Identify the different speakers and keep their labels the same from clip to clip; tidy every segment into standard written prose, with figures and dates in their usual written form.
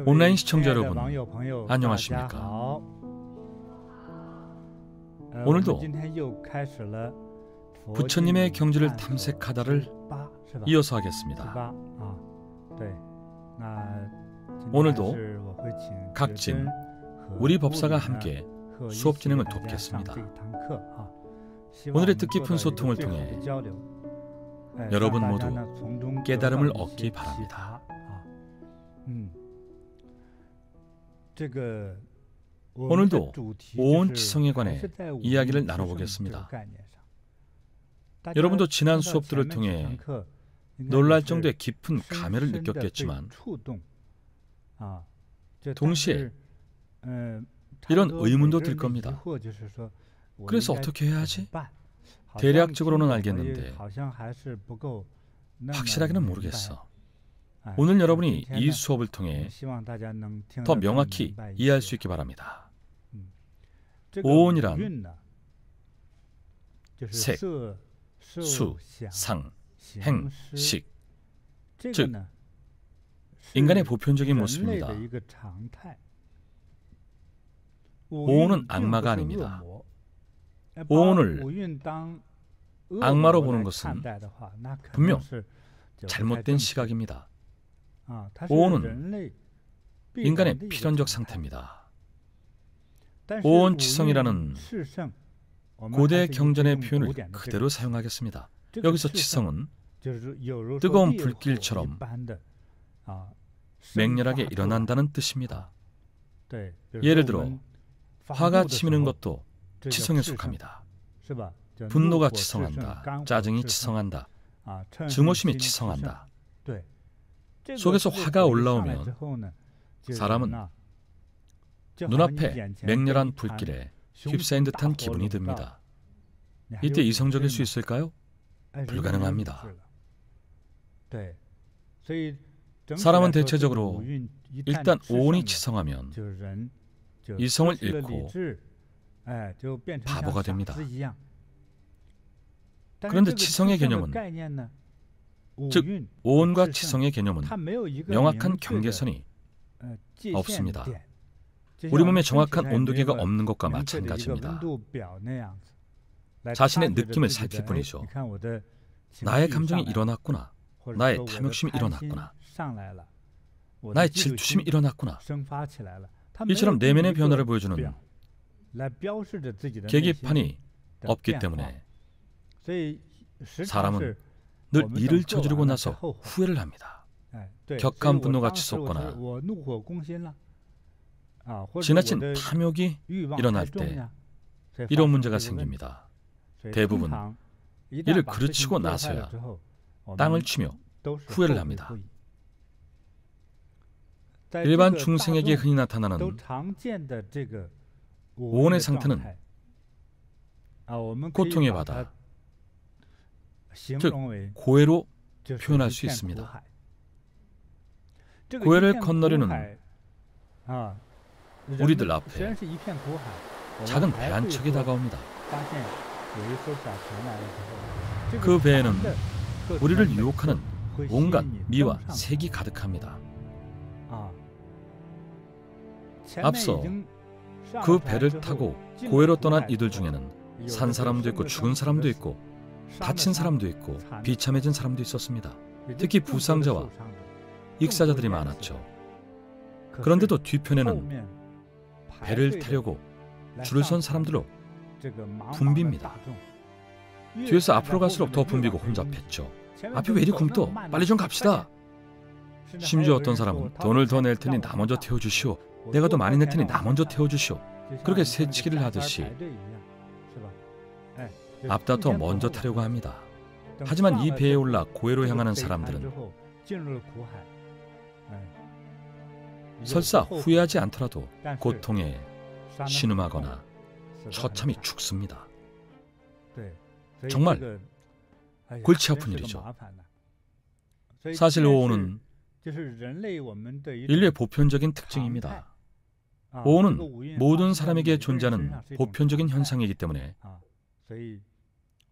Speaker 1: 온라인 시청자 여러분, 안녕하십니까? 오늘도 부처님의 경지를 탐색하다를 이어서 하겠습니다. 오늘도 각진 우리 법사가 함께 수업 진행을 돕겠습니다. 오늘의 뜻깊은 소통을 통해 여러분 모두 깨달음을 얻기 바랍니다. 오늘도 오온치성에 관해 이야기를 나눠보겠습니다. 여러분도 지난 수업들을 통해 놀랄 정도의 깊은 감회를 느꼈겠지만 동시에 이런 의문도 들 겁니다. 그래서 어떻게 해야 하지? 대략적으로는 알겠는데 확실하게는 모르겠어. 오늘 여러분이 이 수업을 통해 더 명확히 이해할 수 있기 바랍니다. 오온이란 색, 수, 상, 행, 식, 즉 인간의 보편적인 모습입니다. 오온은 악마가 아닙니다. 오온을 악마로 보는 것은 분명 잘못된 시각입니다. 오온은 인간의 필연적 상태입니다. 오온치성이라는 고대 경전의 표현을 그대로 사용하겠습니다. 여기서 치성은 뜨거운 불길처럼 맹렬하게 일어난다는 뜻입니다. 예를 들어 화가 치미는 것도 치성에 속합니다. 분노가 치성한다. 짜증이 치성한다. 증오심이 치성한다. 속에서 화가 올라오면 사람은 눈앞에 맹렬한 불길에 휩싸인 듯한 기분이 듭니다. 이때 이성적일 수 있을까요? 불가능합니다. 사람은 대체적으로 일단 오온이 치성하면 이성을 잃고 바보가 됩니다. 그런데 치성의 개념은, 즉 오온과 치성의 개념은 명확한 경계선이 없습니다. 우리 몸에 정확한 온도계가 없는 것과 마찬가지입니다. 자신의 느낌을 살필 뿐이죠. 나의 감정이 일어났구나. 나의 탐욕심이 일어났구나. 나의 질투심이 일어났구나. 이처럼 내면의 변화를 보여주는 계기판이 없기 때문에 사람은 늘 일을 저지르고 나서 후회를 합니다. 격한 분노가 치솟거나 지나친 탐욕이 일어날 때 이런 문제가 생깁니다. 대부분 이를 그르치고 나서야 땅을 치며 후회를 합니다. 일반 중생에게 흔히 나타나는 오온의 상태는 고통의 바다, 즉 고해로 표현할 수 있습니다. 고해를 건너려는 우리들 앞에 작은 배 한 척이 다가옵니다. 그 배에는 우리를 유혹하는 온갖 미와 색이 가득합니다. 앞서 그 배를 타고 고해로 떠난 이들 중에는 산 사람도 있고 죽은 사람도 있고 다친 사람도 있고 비참해진 사람도 있었습니다. 특히 부상자와 익사자들이 많았죠. 그런데도 뒤편에는 배를 타려고 줄을 선 사람들로 붐빕니다. 뒤에서 앞으로 갈수록 더 붐비고 혼잡했죠. 앞이 왜 이리 굼떠? 빨리 좀 갑시다. 심지어 어떤 사람은 돈을 더 낼 테니 나 먼저 태워주시오. 내가 더 많이 낼 테니 나 먼저 태워주시오. 그렇게 새치기를 하듯이 앞다퉈 먼저 타려고 합니다. 하지만 이 배에 올라 고해로 향하는 사람들은 설사 후회하지 않더라도 고통에 신음하거나 처참히 죽습니다. 정말 골치 아픈 일이죠. 사실 오온은 인류의 보편적인 특징입니다. 오온은 모든 사람에게 존재하는 보편적인 현상이기 때문에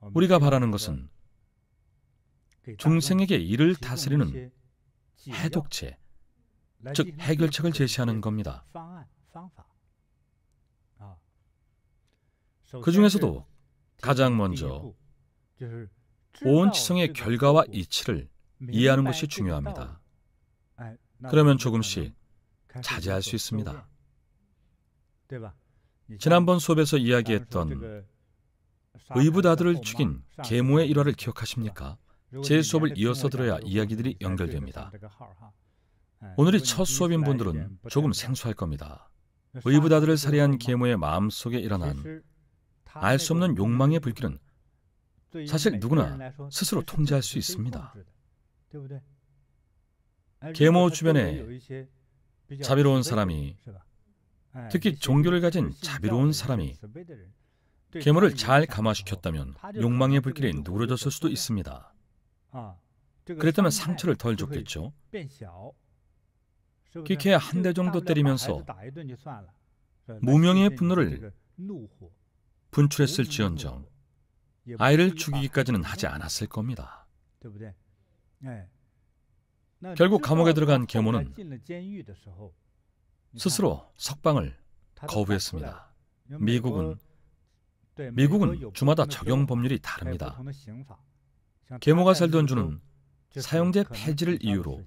Speaker 1: 우리가 바라는 것은 중생에게 이를 다스리는 해독제, 즉 해결책을 제시하는 겁니다. 그 중에서도 가장 먼저 오온치성의 결과와 이치를 이해하는 것이 중요합니다. 그러면 조금씩 자제할 수 있습니다. 지난번 수업에서 이야기했던 의붓아들을 죽인 계모의 일화를 기억하십니까? 제 수업을 이어서 들어야 이야기들이 연결됩니다. 오늘이 첫 수업인 분들은 조금 생소할 겁니다. 의붓아들을 살해한 계모의 마음속에 일어난 알 수 없는 욕망의 불길은 사실 누구나 스스로 통제할 수 있습니다. 계모 주변에 자비로운 사람이, 특히 종교를 가진 자비로운 사람이 계모를 잘 감화시켰다면 욕망의 불길이 누그러졌을 수도 있습니다. 그랬다면 상처를 덜 줬겠죠. 기케에 한 대 정도 때리면서 무명의 분노를 분출했을지언정 아이를 죽이기까지는 하지 않았을 겁니다. 결국 감옥에 들어간 계모는 스스로 석방을 거부했습니다. 미국은 주마다 적용 법률이 다릅니다. 계모가 살던 주는 사형제 폐지를 이유로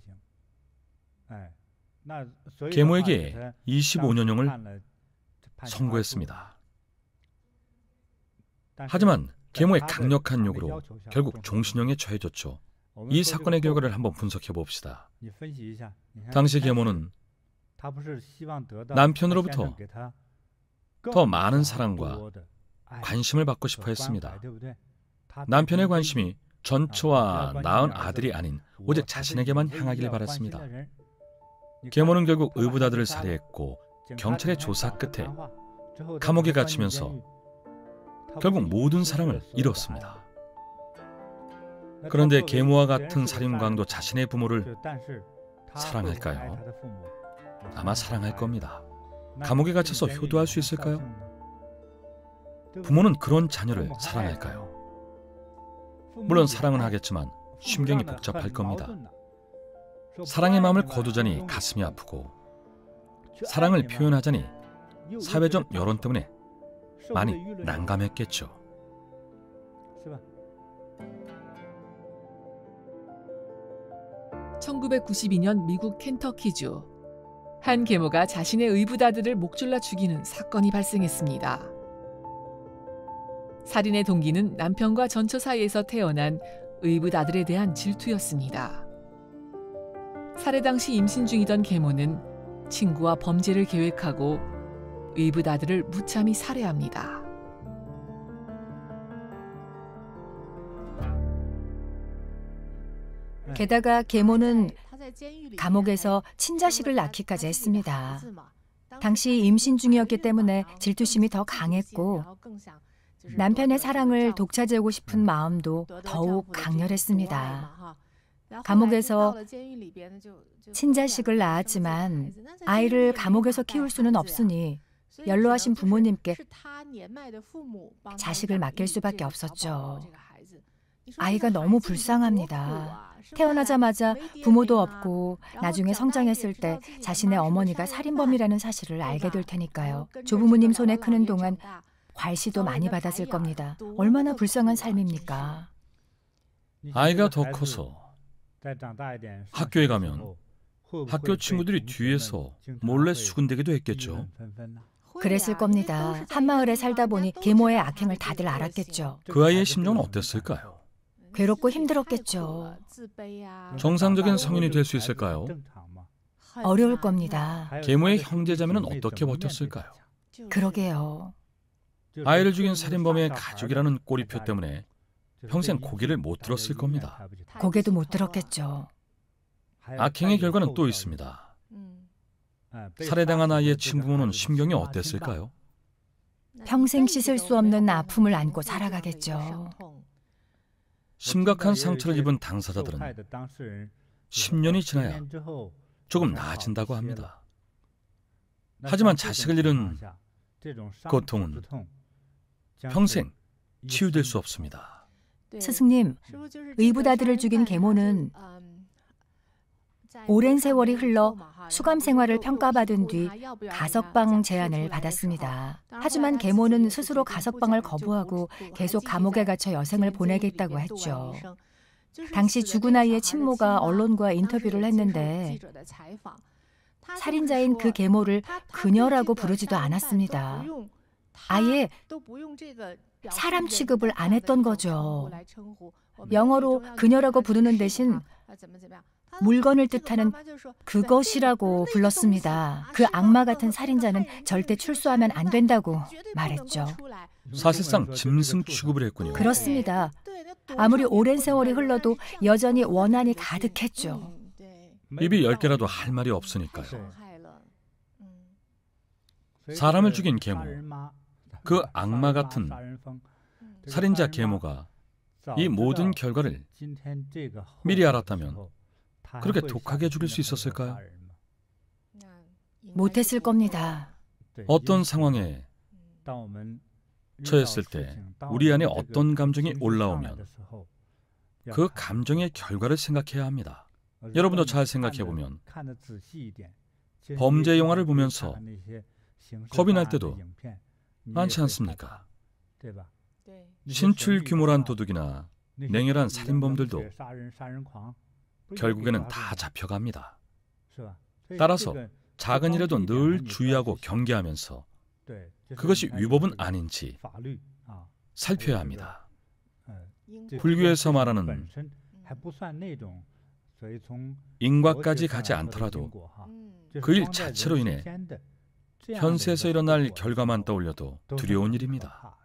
Speaker 1: 계모에게 25년형을 선고했습니다. 하지만 계모의 강력한 요구로 결국 종신형에 처해졌죠. 이 사건의 결과를 한번 분석해 봅시다. 당시 계모는 남편으로부터 더 많은 사랑과 관심을 받고 싶어 했습니다. 남편의 관심이 전처와 낳은 아들이 아닌 오직 자신에게만 향하길 바랐습니다. 계모는 결국 의붓아들을 살해했고 경찰의 조사 끝에 감옥에 갇히면서 결국 모든 사랑을 잃었습니다. 그런데 계모와 같은 살인광도 자신의 부모를 사랑할까요? 아마 사랑할 겁니다. 감옥에 갇혀서 효도할 수 있을까요? 부모는 그런 자녀를 사랑할까요? 물론 사랑은 하겠지만 심경이 복잡할 겁니다. 사랑의 마음을 거두자니 가슴이 아프고 사랑을 표현하자니 사회적 여론 때문에 많이 난감했겠죠.
Speaker 2: (1992년) 미국 켄터키주 한 계모가 자신의 의붓아들을 목졸라 죽이는 사건이 발생했습니다. 살인의 동기는 남편과 전처 사이에서 태어난 의붓아들에 대한 질투였습니다. 살해 당시 임신 중이던 계모는 친구와 범죄를 계획하고 의붓아들을 무참히 살해합니다.
Speaker 3: 게다가 계모는 감옥에서 친자식을 낳기까지 했습니다. 당시 임신 중이었기 때문에 질투심이 더 강했고 남편의 사랑을 독차지하고 싶은 마음도 더욱 강렬했습니다. 감옥에서 친자식을 낳았지만 아이를 감옥에서 키울 수는 없으니 연로하신 부모님께 자식을 맡길 수밖에 없었죠. 아이가 너무 불쌍합니다. 태어나자마자 부모도 없고 나중에 성장했을 때 자신의 어머니가 살인범이라는 사실을 알게 될 테니까요. 조부모님 손에 크는 동안 괄시도 많이 받았을 겁니다. 얼마나 불쌍한 삶입니까?
Speaker 1: 아이가 더 커서 학교에 가면 학교 친구들이 뒤에서 몰래 수군대기도 했겠죠.
Speaker 3: 그랬을 겁니다. 한마을에 살다 보니 계모의 악행을 다들 알았겠죠.
Speaker 1: 그 아이의 심정은 어땠을까요?
Speaker 3: 괴롭고 힘들었겠죠.
Speaker 1: 정상적인 성인이 될 수 있을까요?
Speaker 3: 어려울 겁니다.
Speaker 1: 계모의 형제자매는 어떻게 버텼을까요?
Speaker 3: 그러게요.
Speaker 1: 아이를 죽인 살인범의 가족이라는 꼬리표 때문에 평생 고개를 못 들었을 겁니다.
Speaker 3: 고개도 못 들었겠죠.
Speaker 1: 악행의 결과는 또 있습니다. 살해당한 아이의 친부모는 심경이 어땠을까요?
Speaker 3: 평생 씻을 수 없는 아픔을 안고 살아가겠죠.
Speaker 1: 심각한 상처를 입은 당사자들은 10년이 지나야 조금 나아진다고 합니다. 하지만 자식을 잃은 고통은 평생 치유될 수 없습니다.
Speaker 3: 스승님, 의붓아들을 죽인 계모는 오랜 세월이 흘러 수감 생활을 평가받은 뒤 가석방 제안을 받았습니다. 하지만 계모는 스스로 가석방을 거부하고 계속 감옥에 갇혀 여생을 보내겠다고 했죠. 당시 죽은 아이의 친모가 언론과 인터뷰를 했는데 살인자인 그 계모를 그녀라고 부르지도 않았습니다. 아예 사람 취급을 안 했던 거죠. 영어로 그녀라고 부르는 대신 물건을 뜻하는 그것이라고 불렀습니다. 그 악마 같은 살인자는 절대 출소하면 안 된다고 말했죠.
Speaker 1: 사실상 짐승 취급을 했군요.
Speaker 3: 그렇습니다. 아무리 오랜 세월이 흘러도 여전히 원한이 가득했죠.
Speaker 1: 입이 10개라도 할 말이 없으니까요. 사람을 죽인 계모, 그 악마 같은 살인자 계모가 이 모든 결과를 미리 알았다면 그렇게 독하게 죽일 수 있었을까요?
Speaker 3: 못했을 겁니다.
Speaker 1: 어떤 상황에 처했을 때 우리 안에 어떤 감정이 올라오면 그 감정의 결과를 생각해야 합니다. 여러분도 잘 생각해보면 범죄 영화를 보면서 겁이 날 때도 많지 않습니까? 신출 규모란 도둑이나 냉혈한 살인범들도 결국에는 다 잡혀갑니다. 따라서 작은 일에도 늘 주의하고 경계하면서 그것이 위법은 아닌지 살펴야 합니다. 불교에서 말하는 인과까지 가지 않더라도 그 일 자체로 인해 현세에서 일어날 결과만 떠올려도 두려운 일입니다.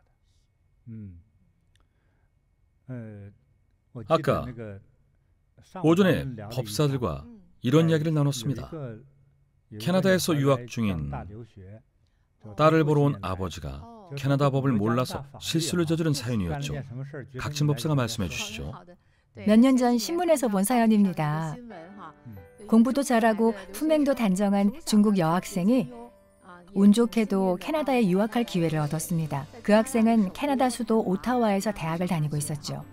Speaker 1: 아까 오전에 법사들과 이런 이야기를 나눴습니다. 캐나다에서 유학 중인 딸을 보러 온 아버지가 캐나다 법을 몰라서 실수를 저지른 사연이었죠. 각진 법사가 말씀해 주시죠.
Speaker 3: 몇 년 전 신문에서 본 사연입니다. 공부도 잘하고 품행도 단정한 중국 여학생이 운 좋게도 캐나다에 유학할 기회를 얻었습니다. 그 학생은 캐나다 수도 오타와에서 대학을 다니고 있었죠.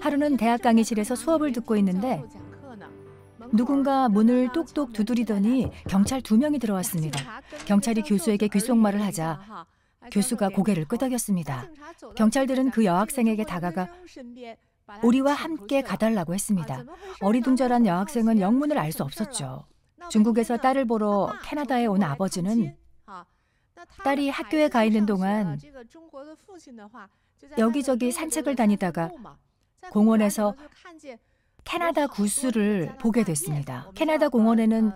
Speaker 3: 하루는 대학 강의실에서 수업을 듣고 있는데 누군가 문을 똑똑 두드리더니 경찰 2명이 들어왔습니다. 경찰이 교수에게 귓속말을 하자 교수가 고개를 끄덕였습니다. 경찰들은 그 여학생에게 다가가 우리와 함께 가달라고 했습니다. 어리둥절한 여학생은 영문을 알 수 없었죠. 중국에서 딸을 보러 캐나다에 온 아버지는 딸이 학교에 가 있는 동안 여기저기 산책을 다니다가 공원에서 캐나다 구스를 보게 됐습니다. 캐나다 공원에는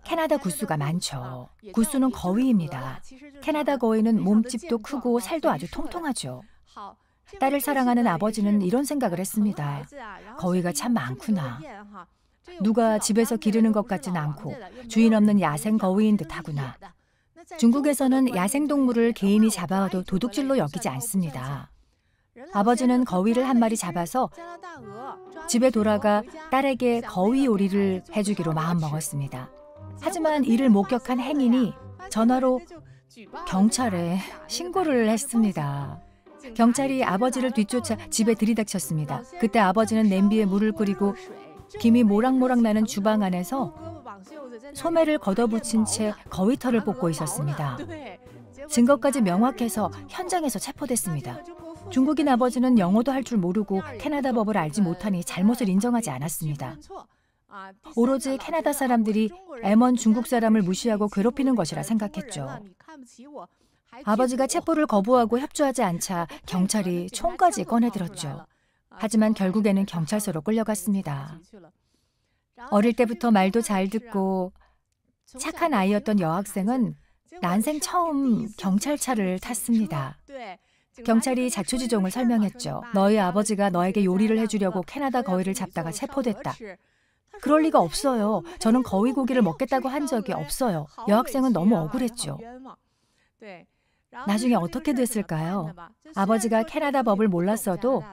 Speaker 3: 캐나다 구스가 많죠. 구스는 거위입니다. 캐나다 거위는 몸집도 크고 살도 아주 통통하죠. 딸을 사랑하는 아버지는 이런 생각을 했습니다. 거위가 참 많구나. 누가 집에서 기르는 것 같진 않고 주인 없는 야생 거위인 듯 하구나. 중국에서는 야생동물을 개인이 잡아와도 도둑질로 여기지 않습니다. 아버지는 거위를 한 마리 잡아서 집에 돌아가 딸에게 거위 요리를 해주기로 마음먹었습니다. 하지만 이를 목격한 행인이 전화로 경찰에 신고를 했습니다. 경찰이 아버지를 뒤쫓아 집에 들이닥쳤습니다. 그때 아버지는 냄비에 물을 끓이고 김이 모락모락 나는 주방 안에서 소매를 걷어붙인 채 거위털을 뽑고 있었습니다. 증거까지 명확해서 현장에서 체포됐습니다. 중국인 아버지는 영어도 할 줄 모르고 캐나다 법을 알지 못하니 잘못을 인정하지 않았습니다. 오로지 캐나다 사람들이 M1 중국 사람을 무시하고 괴롭히는 것이라 생각했죠. 아버지가 체포를 거부하고 협조하지 않자 경찰이 총까지 꺼내들었죠. 하지만 결국에는 경찰서로 끌려갔습니다. 어릴 때부터 말도 잘 듣고 착한 아이였던 여학생은 난생 처음 경찰차를 탔습니다. 경찰이 자초지종을 설명했죠. 너희 아버지가 너에게 요리를 해주려고 캐나다 거위를 잡다가 체포됐다. 그럴 리가 없어요. 저는 거위 고기를 먹겠다고 한 적이 없어요. 여학생은 너무 억울했죠. 나중에 어떻게 됐을까요? 아버지가 캐나다 법을 몰랐어도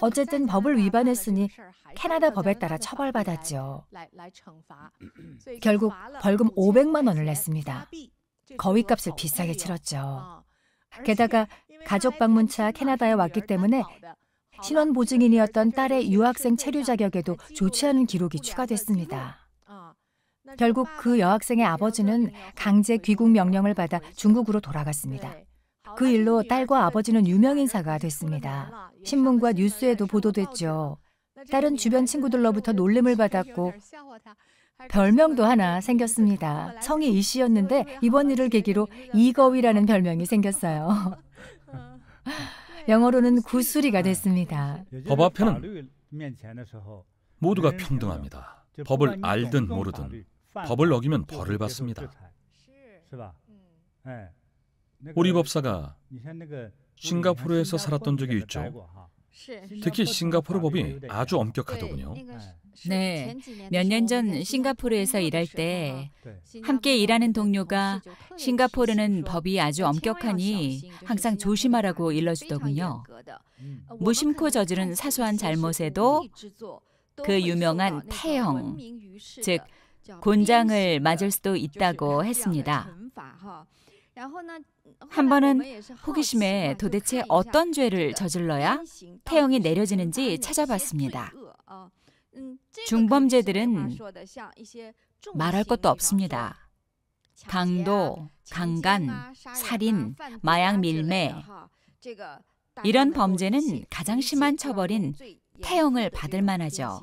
Speaker 3: 어쨌든 법을 위반했으니 캐나다 법에 따라 처벌받았죠. 결국 벌금 500만 원을 냈습니다. 거위값을 비싸게 치렀죠. 게다가 가족 방문차 캐나다에 왔기 때문에 신원보증인이었던 딸의 유학생 체류 자격에도 좋지 않은 기록이 추가됐습니다. 결국 그 여학생의 아버지는 강제 귀국 명령을 받아 중국으로 돌아갔습니다. 그 일로 딸과 아버지는 유명인사가 됐습니다. 신문과 뉴스에도 보도됐죠. 딸은 주변 친구들로부터 놀림을 받았고 별명도 하나 생겼습니다. 성이 이 씨였는데 이번 일을 계기로 이거위라는 별명이 생겼어요. 영어로는 구수리가 됐습니다.
Speaker 1: 법 앞에는 모두가 평등합니다. 법을 알든 모르든 법을 어기면 벌을 받습니다. 우리 법사가 싱가포르에서 살았던 적이 있죠. 특히 싱가포르 법이 아주 엄격하더군요.
Speaker 4: 네, 몇 년 전 싱가포르에서 일할 때 함께 일하는 동료가 싱가포르는 법이 아주 엄격하니 항상 조심하라고 일러주더군요. 무심코 저지른 사소한 잘못에도 그 유명한 태형, 즉 곤장을 맞을 수도 있다고 했습니다. 한 번은 호기심에 도대체 어떤 죄를 저질러야 태형이 내려지는지 찾아봤습니다. 중범죄들은 말할 것도 없습니다. 강도, 강간, 살인, 마약 밀매 이런 범죄는 가장 심한 처벌인 태형을 받을 만하죠.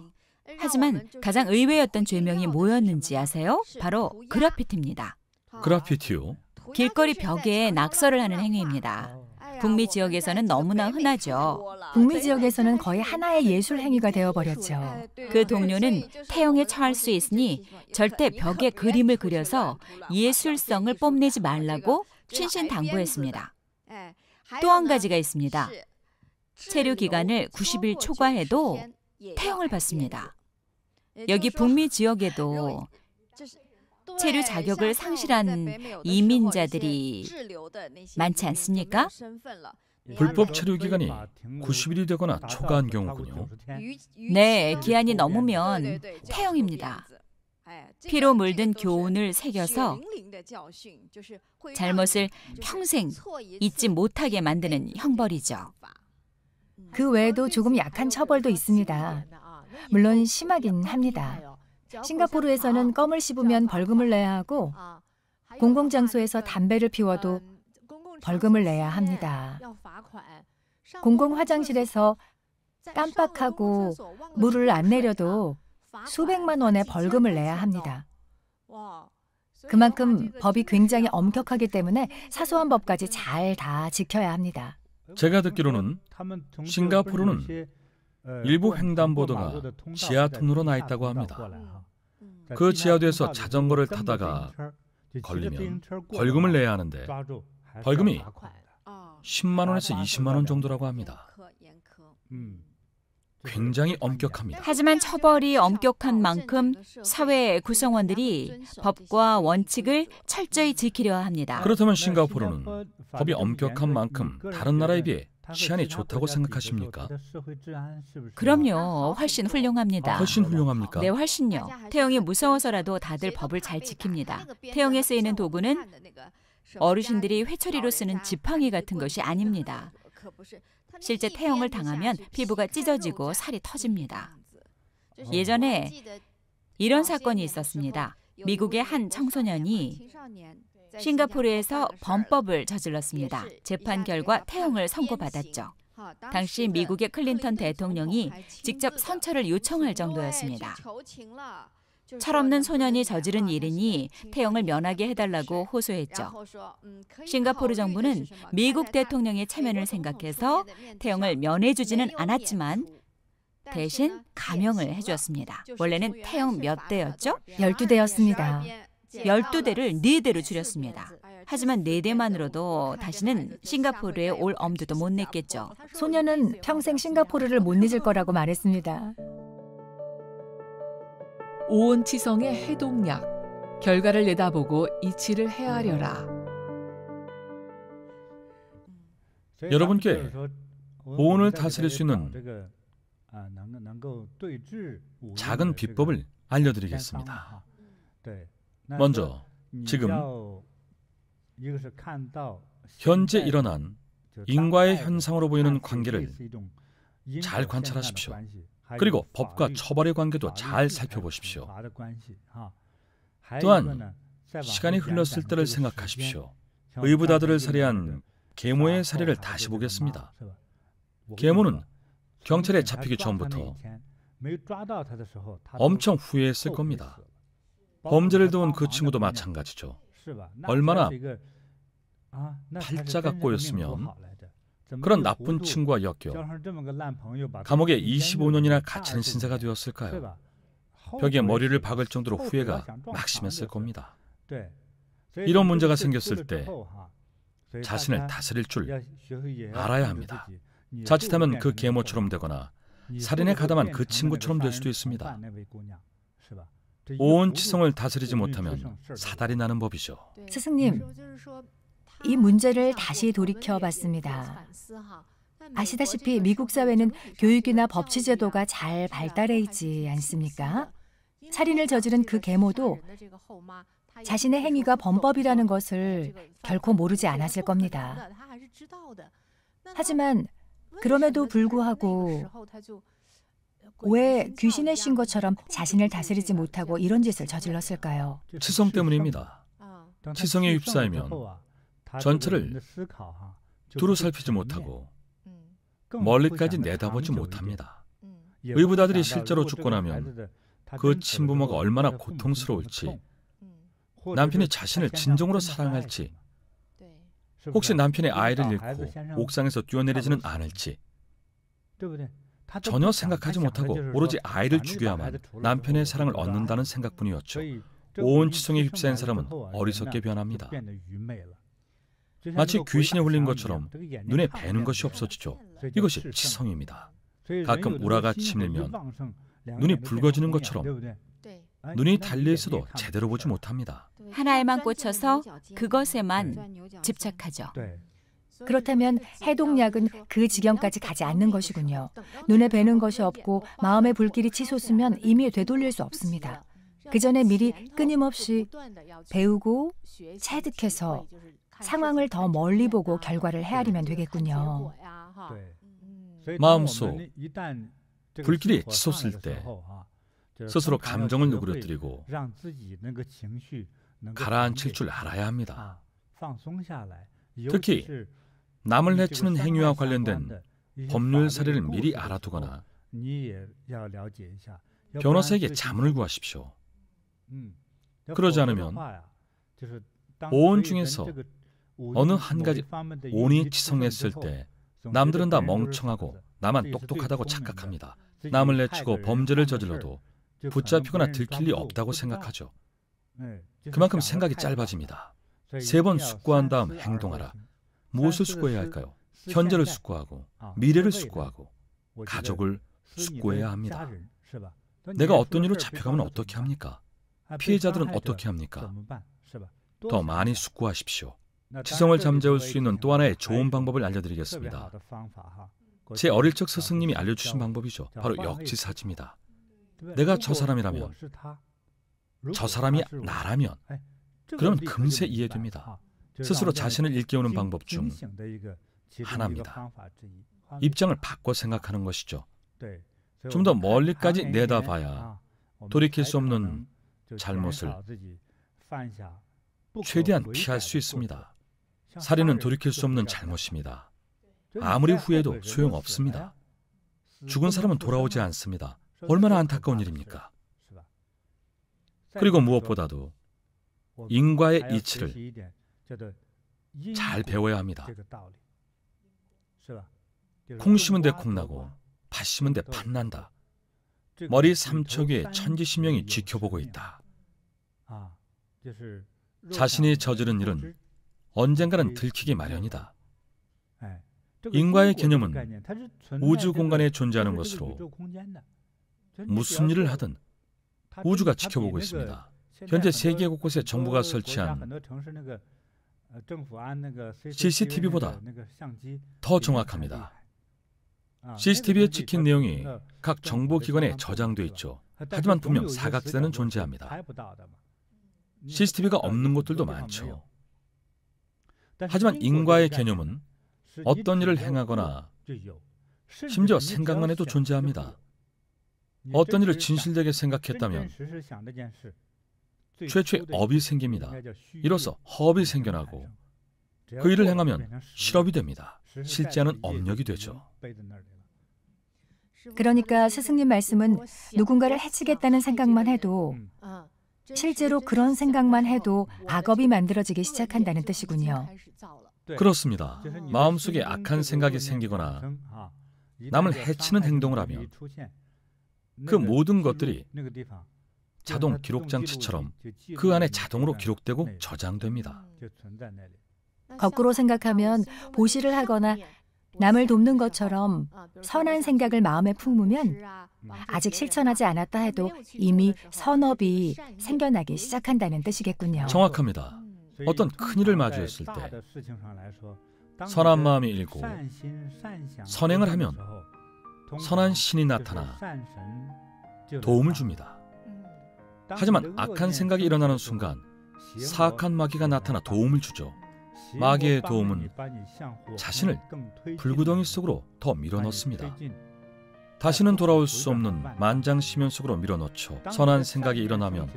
Speaker 4: 하지만 가장 의외였던 죄명이 뭐였는지 아세요? 바로 그래피티입니다.
Speaker 1: 그래피티요?
Speaker 4: 길거리 벽에 낙서를 하는 행위입니다. 북미 지역에서는 너무나 흔하죠.
Speaker 3: 북미 지역에서는 거의 하나의 예술 행위가 되어버렸죠.
Speaker 4: 그 동료는 태형에 처할 수 있으니 절대 벽에 그림을 그려서 예술성을 뽐내지 말라고 신신당부했습니다. 또 한 가지가 있습니다. 체류 기간을 90일 초과해도 태형을 받습니다. 여기 북미 지역에도 체류 자격을 상실한 이민자들이 많지 않습니까?
Speaker 1: 불법 체류 기간이 90일이 되거나 초과한 경우군요.
Speaker 4: 네, 기한이 넘으면 태형입니다. 피로 물든 교훈을 새겨서 잘못을 평생 잊지 못하게 만드는 형벌이죠.
Speaker 3: 그 외에도 조금 약한 처벌도 있습니다. 물론 심하긴 합니다. 싱가포르에서는 껌을 씹으면 벌금을 내야 하고 공공장소에서 담배를 피워도 벌금을 내야 합니다. 공공 화장실에서 깜빡하고 물을 안 내려도 수백만 원의 벌금을 내야 합니다. 그만큼 법이 굉장히 엄격하기 때문에 사소한 법까지 잘 다 지켜야 합니다.
Speaker 1: 제가 듣기로는 싱가포르는 일부 횡단보도가 지하 통로로 나 있다고 합니다. 그 지하도에서 자전거를 타다가 걸리면 벌금을 내야 하는데 벌금이 10만 원에서 20만 원 정도라고 합니다. 굉장히 엄격합니다.
Speaker 4: 하지만 처벌이 엄격한 만큼 사회 구성원들이 법과 원칙을 철저히 지키려 합니다.
Speaker 1: 그렇다면 싱가포르는 법이 엄격한 만큼 다른 나라에 비해 치안이 좋다고 생각하십니까?
Speaker 4: 그럼요. 훨씬 훌륭합니다.
Speaker 1: 훨씬 훌륭합니까?
Speaker 4: 네, 훨씬요. 태형이 무서워서라도 다들 법을 잘 지킵니다. 태형에 쓰이는 도구는 어르신들이 회초리로 쓰는 지팡이 같은 것이 아닙니다. 실제 태형을 당하면 피부가 찢어지고 살이 터집니다. 예전에 이런 사건이 있었습니다. 미국의 한 청소년이 싱가포르에서 범법을 저질렀습니다. 재판 결과 태형을 선고받았죠. 당시 미국의 클린턴 대통령이 직접 선처를 요청할 정도였습니다. 철없는 소년이 저지른 일이니 태형을 면하게 해달라고 호소했죠. 싱가포르 정부는 미국 대통령의 체면을 생각해서 태형을 면해주지는 않았지만 대신 감형을 해주었습니다. 원래는 태형 몇 대였죠?
Speaker 3: 12대였습니다.
Speaker 4: 12대를 4대로 줄였습니다. 하지만 4대만으로도 다시는 싱가포르에 올 엄두도 못 냈겠죠.
Speaker 3: 소년은 평생 싱가포르를 못 잊을 거라고 말했습니다.
Speaker 2: 오온치성의 해독약. 결과를 내다보고 이치를 헤아려라.
Speaker 1: 여러분께 오온을 다스릴 수 있는 작은 비법을 알려드리겠습니다. 먼저 지금 현재 일어난 인과의 현상으로 보이는 관계를 잘 관찰하십시오. 그리고 법과 처벌의 관계도 잘 살펴보십시오. 또한 시간이 흘렀을 때를 생각하십시오. 의붓아들을 살해한 계모의 사례를 다시 보겠습니다. 계모는 경찰에 잡히기 전부터 엄청 후회했을 겁니다. 범죄를 도운 그 친구도 마찬가지죠. 얼마나 팔자가 꼬였으면 그런 나쁜 친구와 엮여 감옥에 25년이나 갇히는 신세가 되었을까요? 벽에 머리를 박을 정도로 후회가 막심했을 겁니다. 이런 문제가 생겼을 때 자신을 다스릴 줄 알아야 합니다. 자칫하면 그 계모처럼 되거나 살인에 가담한 그 친구처럼 될 수도 있습니다. 온 치성을 다스리지 못하면 사달이 나는 법이죠.
Speaker 3: 스승님, 이 문제를 다시 돌이켜봤습니다. 아시다시피 미국 사회는 교육이나 법치 제도가 잘 발달해 있지 않습니까? 살인을 저지른 그 계모도 자신의 행위가 범법이라는 것을 결코 모르지 않았을 겁니다. 하지만 그럼에도 불구하고 왜 귀신의 신 것처럼 자신을 다스리지 못하고 이런 짓을 저질렀을까요?
Speaker 1: 치성 때문입니다. 치성에 휩싸이면 전체를 두루 살피지 못하고 멀리까지 내다보지 못합니다. 의붓아들이 실제로 죽고 나면 그 친부모가 얼마나 고통스러울지, 남편이 자신을 진정으로 사랑할지, 혹시 남편의 아이를 잃고 옥상에서 뛰어내리지는 않을지 전혀 생각하지 못하고 오로지 아이를 죽여야만 남편의 사랑을 얻는다는 생각뿐이었죠. 온 치성에 휩싸인 사람은 어리석게 변합니다. 마치 귀신에 홀린 것처럼 눈에 뵈는 것이 없어지죠. 이것이 치성입니다. 가끔 우라가 치밀면 눈이 붉어지는 것처럼 눈이 달려 있어도 제대로 보지 못합니다.
Speaker 4: 하나에만 꽂혀서 그것에만 집착하죠.
Speaker 3: 그렇다면 해독약은 그 지경까지 가지 않는 것이군요. 눈에 뵈는 것이 없고 마음의 불길이 치솟으면 이미 되돌릴 수 없습니다. 그 전에 미리 끊임없이 배우고 체득해서 상황을 더 멀리 보고 결과를 헤아리면 되겠군요.
Speaker 1: 마음속 불길이 치솟을 때 스스로 감정을 누그러뜨리고 가라앉힐 줄 알아야 합니다. 특히 남을 해치는 행위와 관련된 법률 사례를 미리 알아두거나 변호사에게 자문을 구하십시오. 그러지 않으면 오온 중에서 어느 한 가지 온이 치성했을 때 남들은 다 멍청하고 나만 똑똑하다고 착각합니다. 남을 내치고 범죄를 저질러도 붙잡히거나 들킬 리 없다고 생각하죠. 그만큼 생각이 짧아집니다. 3번 숙고한 다음 행동하라. 무엇을 숙고해야 할까요? 현재를 숙고하고 미래를 숙고하고 가족을 숙고해야 합니다. 내가 어떤 일로 잡혀가면 어떻게 합니까? 피해자들은 어떻게 합니까? 더 많이 숙고하십시오. 치성을 잠재울 수 있는 또 하나의 좋은 방법을 알려드리겠습니다. 제 어릴 적 스승님이 알려주신 방법이죠. 바로 역지사지입니다. 내가 저 사람이라면, 저 사람이 나라면, 그러면 금세 이해됩니다. 스스로 자신을 일깨우는 방법 중 하나입니다. 입장을 바꿔 생각하는 것이죠. 좀 더 멀리까지 내다봐야 돌이킬 수 없는 잘못을 최대한 피할 수 있습니다. 살인은 돌이킬 수 없는 잘못입니다. 아무리 후회해도 소용없습니다. 죽은 사람은 돌아오지 않습니다. 얼마나 안타까운 일입니까? 그리고 무엇보다도 인과의 이치를 잘 배워야 합니다. 콩 심은 데 콩나고 팥 심은 데 팥난다. 머리 3척 위에 천지신명이 지켜보고 있다. 자신이 저지른 일은 언젠가는 들키기 마련이다. 인과의 개념은 우주 공간에 존재하는 것으로 무슨 일을 하든 우주가 지켜보고 있습니다. 현재 세계 곳곳에 정부가 설치한 CCTV보다 더 정확합니다. CCTV에 찍힌 내용이 각 정보기관에 저장돼 있죠. 하지만 분명 사각지대는 존재합니다. CCTV가 없는 곳들도 많죠. 하지만 인과의 개념은 어떤 일을 행하거나 심지어 생각만 해도 존재합니다. 어떤 일을 진실되게 생각했다면 최초의 업이 생깁니다. 이로써 허업이 생겨나고 그 일을 행하면 실업이 됩니다. 실제하는 업력이 되죠.
Speaker 3: 그러니까 스승님 말씀은 누군가를 해치겠다는 생각만 해도 실제로 그런 생각만 해도 악업이 만들어지기 시작한다는 뜻이군요.
Speaker 1: 그렇습니다. 마음속에 악한 생각이 생기거나 남을 해치는 행동을 하면 그 모든 것들이 자동 기록장치처럼 그 안에 자동으로 기록되고 저장됩니다.
Speaker 3: 거꾸로 생각하면 보시를 하거나 남을 돕는 것처럼 선한 생각을 마음에 품으면 아직 실천하지 않았다 해도 이미 선업이 생겨나기 시작한다는 뜻이겠군요.
Speaker 1: 정확합니다. 어떤 큰일을 마주했을 때 선한 마음이 일고 선행을 하면 선한 신이 나타나 도움을 줍니다. 하지만 악한 생각이 일어나는 순간 사악한 마귀가 나타나 도움을 주죠. 마귀의 도움은 자신을 불구덩이 속으로 더 밀어넣습니다. 다시는 돌아올 수 없는 만장시면 속으로 밀어넣죠. 선한 생각이 일어나면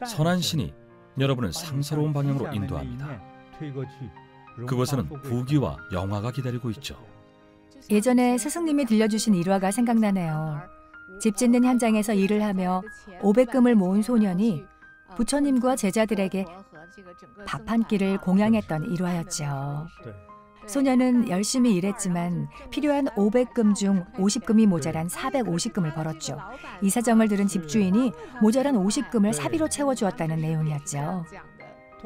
Speaker 1: 선한 신이 여러분을 상서로운 방향으로 인도합니다. 그곳에는 부귀와 영화가 기다리고 있죠.
Speaker 3: 예전에 스승님이 들려주신 일화가 생각나네요. 집 짓는 현장에서 일을 하며 500금을 모은 소년이 부처님과 제자들에게 밥 한 끼를 공양했던 일화였죠. 소년은 열심히 일했지만 필요한 500금 중 50금이 모자란 450금을 벌었죠. 이 사정을 들은 집주인이 모자란 50금을 사비로 채워주었다는 내용이었죠.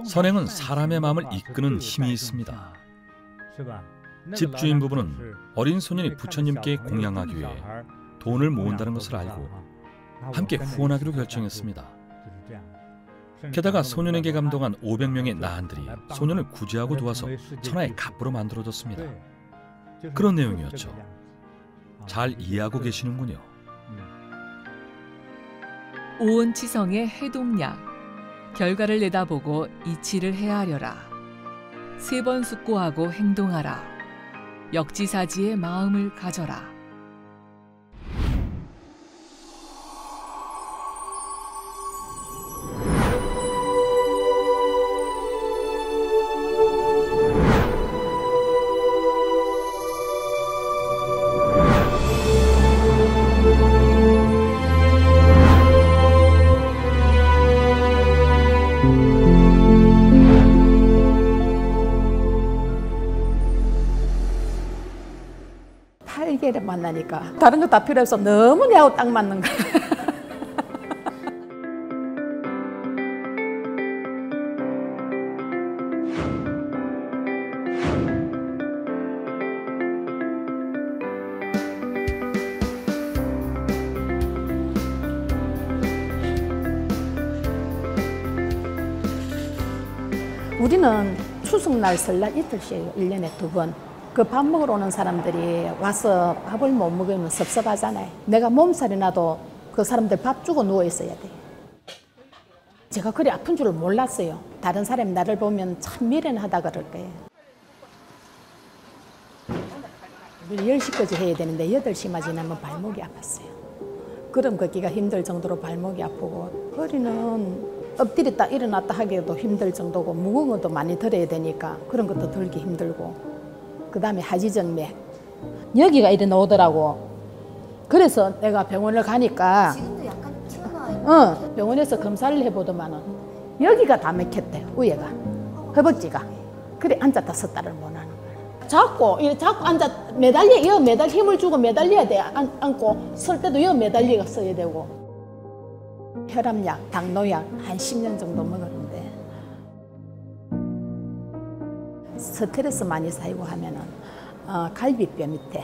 Speaker 1: 선행은 사람의 마음을 이끄는 힘이 있습니다. 집주인 부부는 어린 소년이 부처님께 공양하기 위해 돈을 모은다는 것을 알고 함께 후원하기로 결정했습니다. 게다가 소년에게 감동한 500명의 나한들이 소년을 구제하고 도와서 천하의 갑부로 만들어줬습니다. 그런 내용이었죠. 잘 이해하고 계시는군요.
Speaker 2: 오온치성의 해동약. 결과를 내다보고 이치를 헤아려라. 3번 숙고하고 행동하라. 역지사지의 마음을 가져라.
Speaker 5: 를 만나니까 다른 거 다 필요 없어. 너무 내하고 딱 맞는 거야. 우리는 추석날 설날 이틀 쉬어요. 1년에 2번. 그 밥 먹으러 오는 사람들이 와서 밥을 못 먹으면 섭섭하잖아요. 내가 몸살이 나도 그 사람들 밥 주고 누워 있어야 돼요. 제가 그리 아픈 줄을 몰랐어요. 다른 사람이 나를 보면 참 미련하다 그럴 거예요. 10시까지 해야 되는데 8시만 지나면 발목이 아팠어요. 걸음 걷기가 힘들 정도로 발목이 아프고 허리는 엎드렸다 일어났다 하기도 힘들 정도고 무거운 것도 많이 들어야 되니까 그런 것도 들기 힘들고 그 다음에 하지정맥 여기가 이래 나오더라고. 그래서 내가 병원을 가니까 지금도 약간 튀어나와요. 병원에서 검사를 해보더만은 여기가 다 맥혔대. 위에가 허벅지가. 그래 앉았다 섰다를 못하는 거야. 자꾸 앉아 매달려. 매달 힘을 주고 매달려야 돼. 앉고 설 때도 매달려 써야 되고. 혈압약, 당뇨약 한 10년 정도 먹었는데 스트레스 많이 쌓이고 하면은 갈비뼈 밑에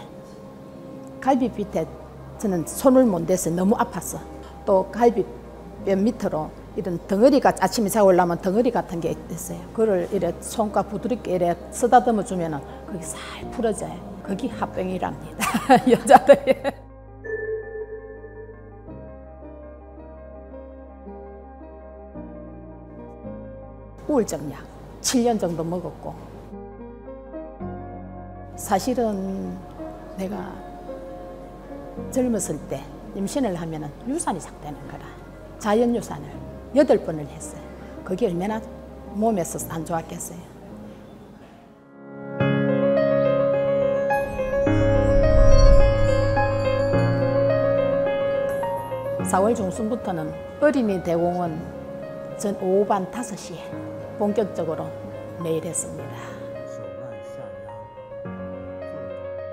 Speaker 5: 저는 손을 못 댔어요. 너무 아팠어. 또 갈비뼈 밑으로 이런 덩어리가 아침에 자오려면 덩어리 같은 게 있어요. 그걸 이래 손과 부드럽게 이래 쓰다듬어 주면은 거기 살 풀어져요. 거기 합병이랍니다. 여자들. 우울증약 7년 정도 먹었고 사실은 내가 젊었을 때 임신을 하면 유산이 삭되는 거라 자연유산을 8번을 했어요. 그게 얼마나 몸에서 안 좋았겠어요. 4월 중순부터는 어린이 대공원 전 오후 반 5시에 본격적으로 매일 했습니다.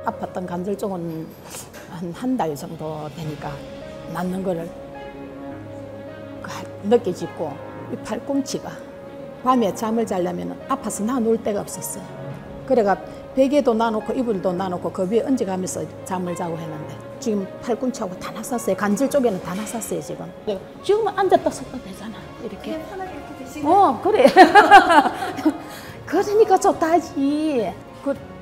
Speaker 5: 아팠던 관절쪽은 한 달 정도 되니까 낫는 거를 늦게 짚고 이 팔꿈치가 밤에 잠을 자려면 아파서 나 누울 데가 없었어요. 그래가 베개도 놔놓고 이불도 놔놓고 그 위에 얹어가면서 잠을 자고 했는데 지금 팔꿈치하고 다 났었어요. 관절 쪽에는 다 났었어요 지금. 지금은 앉았다 섰다 되잖아 이렇게. 편하게 이렇게 계시네. 그래. 그러니까 좋다지.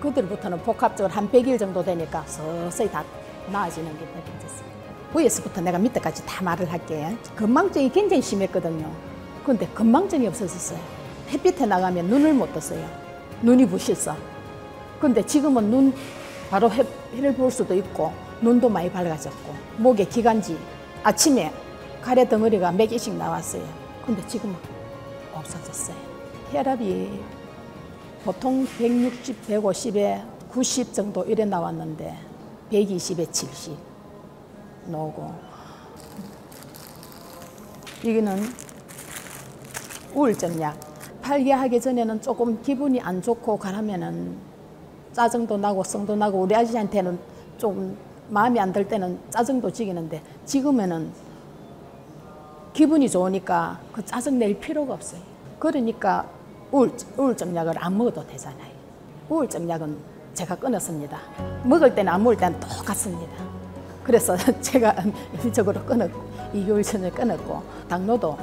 Speaker 5: 그들부터는 복합적으로 한 100일 정도 되니까 서서히 다 나아지는 게 느껴졌어요. 위에서부터 내가 밑에까지 다 말을 할게요. 건망증이 굉장히 심했거든요. 그런데 건망증이 없어졌어요. 햇빛에 나가면 눈을 못 떴어요. 눈이 부셨어. 근데 지금은 눈 바로 해를 볼 수도 있고 눈도 많이 밝아졌고 목에 기관지 아침에 가래 덩어리가 몇 개씩 나왔어요. 근데 지금은 없어졌어요. 혈압이 보통 160, 150에 90 정도 이래 나왔는데 120에 70 나오고 이거는 우울증 약. 발기하기 전에는 조금 기분이 안 좋고 그러면은 짜증도 나고 성도 나고 우리 아저씨한테는 좀 마음이 안 들 때는 짜증도 지기는데 지금에는 기분이 좋으니까 그 짜증 낼 필요가 없어요. 그러니까 우울증 약을 안 먹어도 되잖아요. 우울증 약은 제가 끊었습니다. 먹을 때는 안 먹을 때는 똑같습니다. 그래서 제가 일적으로 끊었고 2개월 전에 끊었고 당뇨도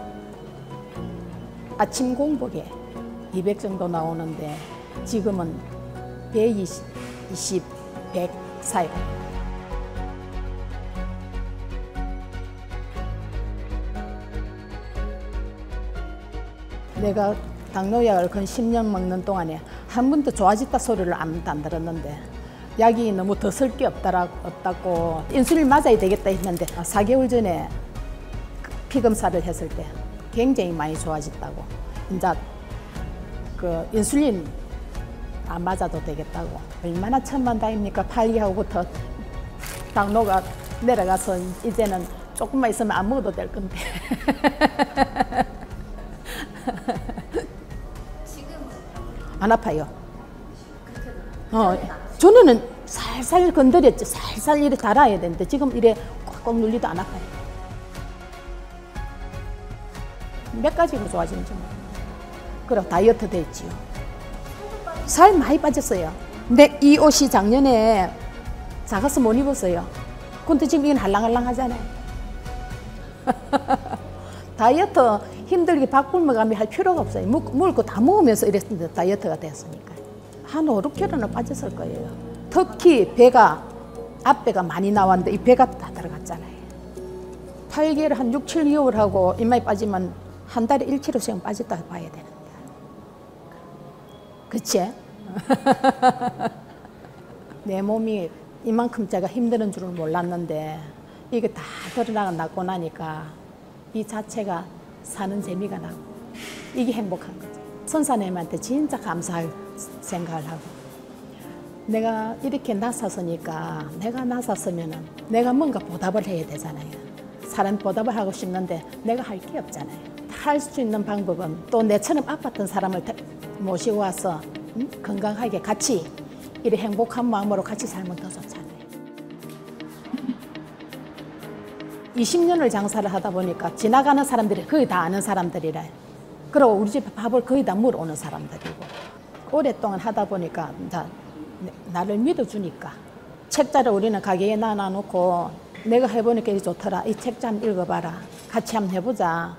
Speaker 5: 아침 공복에 200 정도 나오는데 지금은 120, 100 사이. 내가 당뇨약을 근 10년 먹는 동안에 한 번도 좋아졌다 소리를 아무도 안 들었는데 약이 너무 더 쓸 게 없다고 인슐린 맞아야 되겠다 했는데 4개월 전에 피검사를 했을 때 굉장히 많이 좋아졌다고. 이제 그 인슐린 안 맞아도 되겠다고. 얼마나 천만다입니까? 8개하고부터 당뇨가 내려가서 이제는 조금만 있으면 안 먹어도 될 건데.
Speaker 6: 지금은
Speaker 5: 안 아파요. 전에는 살살 건드렸지. 살살 이래 달아야 되는데 지금 이래 꽉꽉 눌리도 안 아파요. 몇 가지로 좋아지는지 모르겠어요. 그리고 다이어트도 했지요. 살 많이 빠졌어요. 근데 이 옷이 작년에 작아서 못 입었어요. 근데 지금 이건 할랑할랑 하잖아요. 다이어트 힘들게 밥 굶어가며 할 필요가 없어요. 먹을 거 다 먹으면서 이랬는데 다이어트가 됐으니까. 한 5, 6kg는 빠졌을 거예요. 특히 배가, 앞배가 많이 나왔는데 이 배가 다 들어갔잖아요. 8개월 한 6, 7개월 하고 이마에 빠지면 한 달에 1kg씩 빠졌다고 봐야 되는데. 그치? 내 몸이 이만큼 제가 힘드는 줄은 몰랐는데 이게 다 드러나고 나니까 이 자체가 사는 재미가 나고 이게 행복한 거죠. 선사님한테 진짜 감사할 생각을 하고 내가 이렇게 나섰으니까 내가 나섰으면은 내가 뭔가 보답을 해야 되잖아요. 사람 보답을 하고 싶는데 내가 할 게 없잖아요. 할 수 있는 방법은 또 내처럼 아팠던 사람을 모시고 와서 건강하게 같이 이렇게 행복한 마음으로 같이 살면 더 좋잖아요. 20년을 장사를 하다 보니까 지나가는 사람들이 거의 다 아는 사람들이라. 그리고 우리 집에 밥을 거의 다 물어오는 사람들이고. 오랫동안 하다 보니까 나를 믿어주니까. 책자를 우리는 가게에 놔놓고 내가 해보니까 이게 좋더라. 이 책 좀 읽어봐라. 같이 한번 해보자.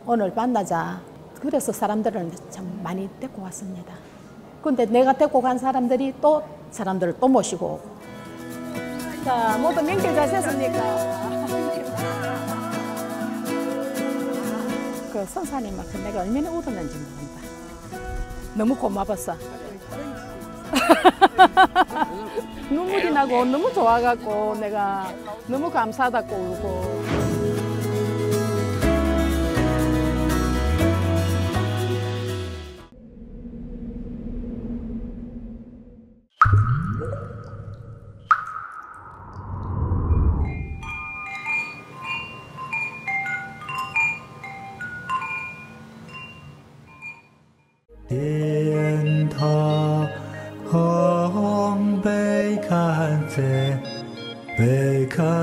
Speaker 5: 오늘 만나자. 그래서 사람들을 참 많이 데리고 왔습니다. 근데 내가 데리고 간 사람들이 또 사람들을 또 모시고 오고. 자, 모두 명절 잘 셌습니까? 그 선사님한테 내가 얼마나 울었는지 모른다. 너무 고마웠어. 눈물이 나고 너무 좋아갖고 내가 너무 감사하다고 울고.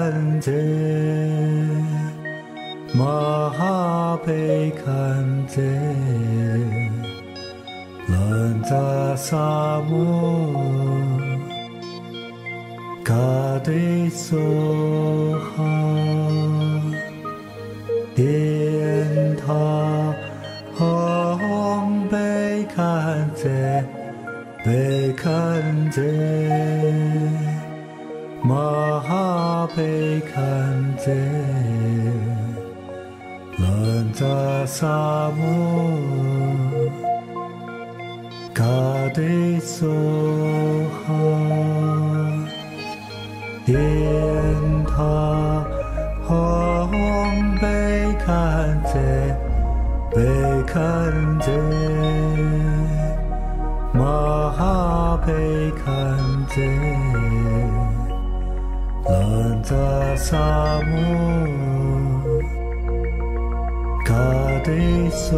Speaker 6: 悲堪者마하悲堪者런자 사무 가데소하 띠엔타 헝悲堪者悲堪者마하悲堪者런자 사무 가데소하 띠엔타 헝悲堪者悲堪者마하悲堪者런자 사무 가데소하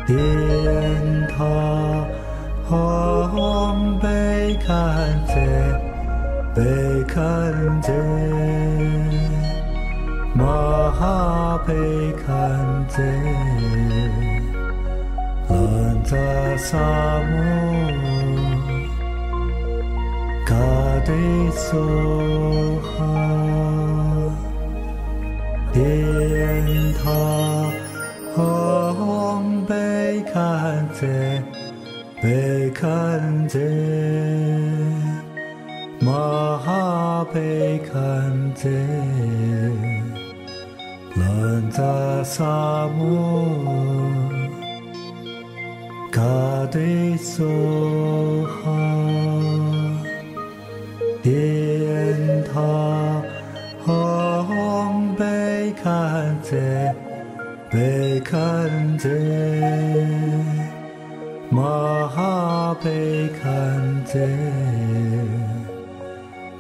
Speaker 6: 띠엔타 헝悲堪者悲堪者마하悲堪者런자 사무 가데소하 띠엔타 헝悲堪者悲堪者마하悲堪者런자 사무 가데소하 띠엔타 헝悲堪者悲堪者마하悲堪者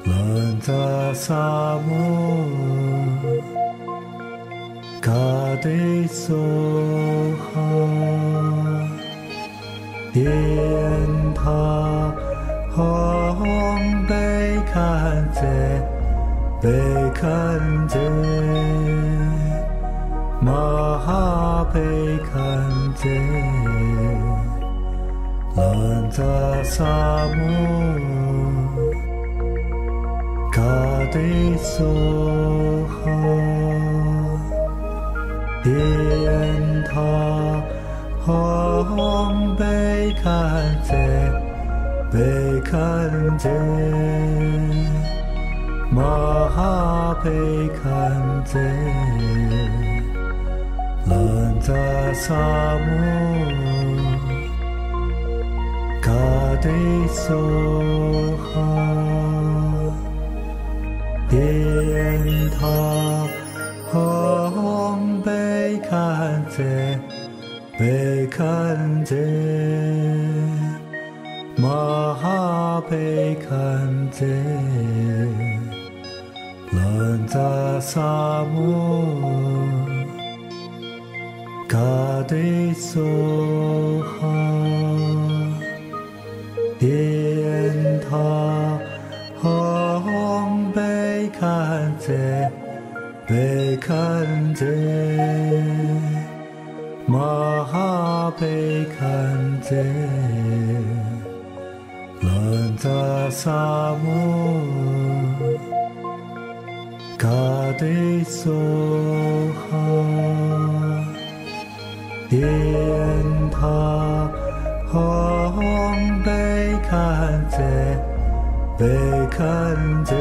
Speaker 6: 런자 사무 가데소하 띠엔타 헝悲堪者悲堪者마하悲堪者런자 사무 가데소하 띠엔타 헝悲堪者悲堪者마하悲堪者런자 사무 가데소하 띠엔타 헝悲堪者悲堪者마하悲堪者런자 사무 가데소하 띠엔타 헝悲堪者悲堪者마하悲堪者런자 사무 가데소하 띠엔타 헝悲堪者悲堪者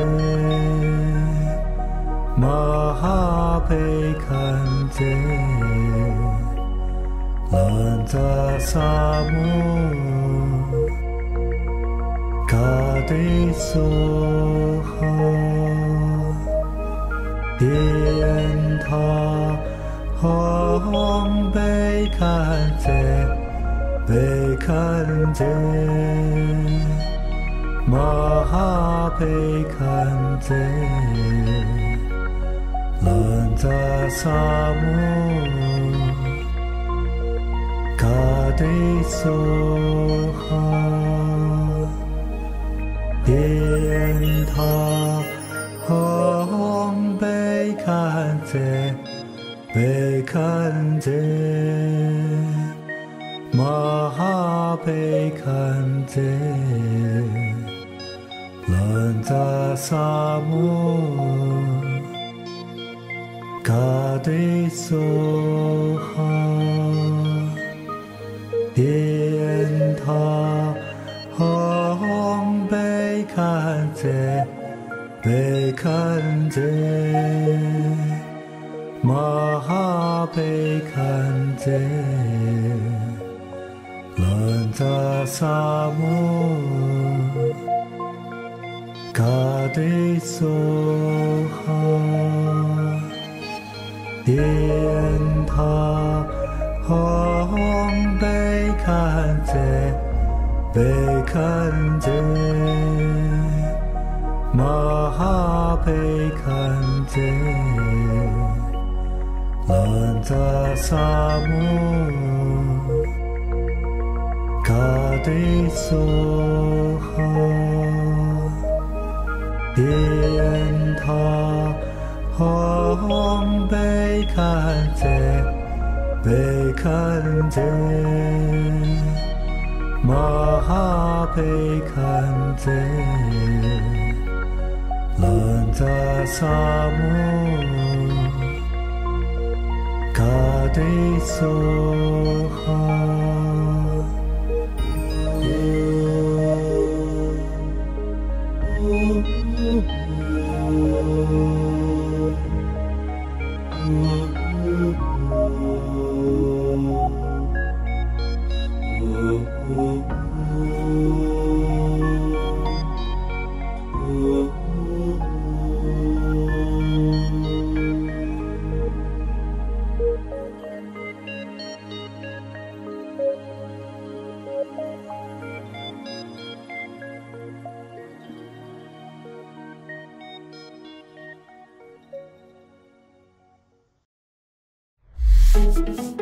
Speaker 6: 마하悲堪者런자 사무 가데소하 띠엔타 헝悲堪者悲堪者마하悲堪者런자 사무 가데소하 遍他红被看见，被看见，马被看见，人在沙漠，가득 쏘하，遍他红被看见，被看见，马被看见，人在沙漠，가득 쏘哈，遍他红被看见，被看见，马被看见，人在沙漠，가득 쏘哈，遍他红被看见，被看见，马被看见，人在沙漠，가득 쏘하。
Speaker 7: Thank you.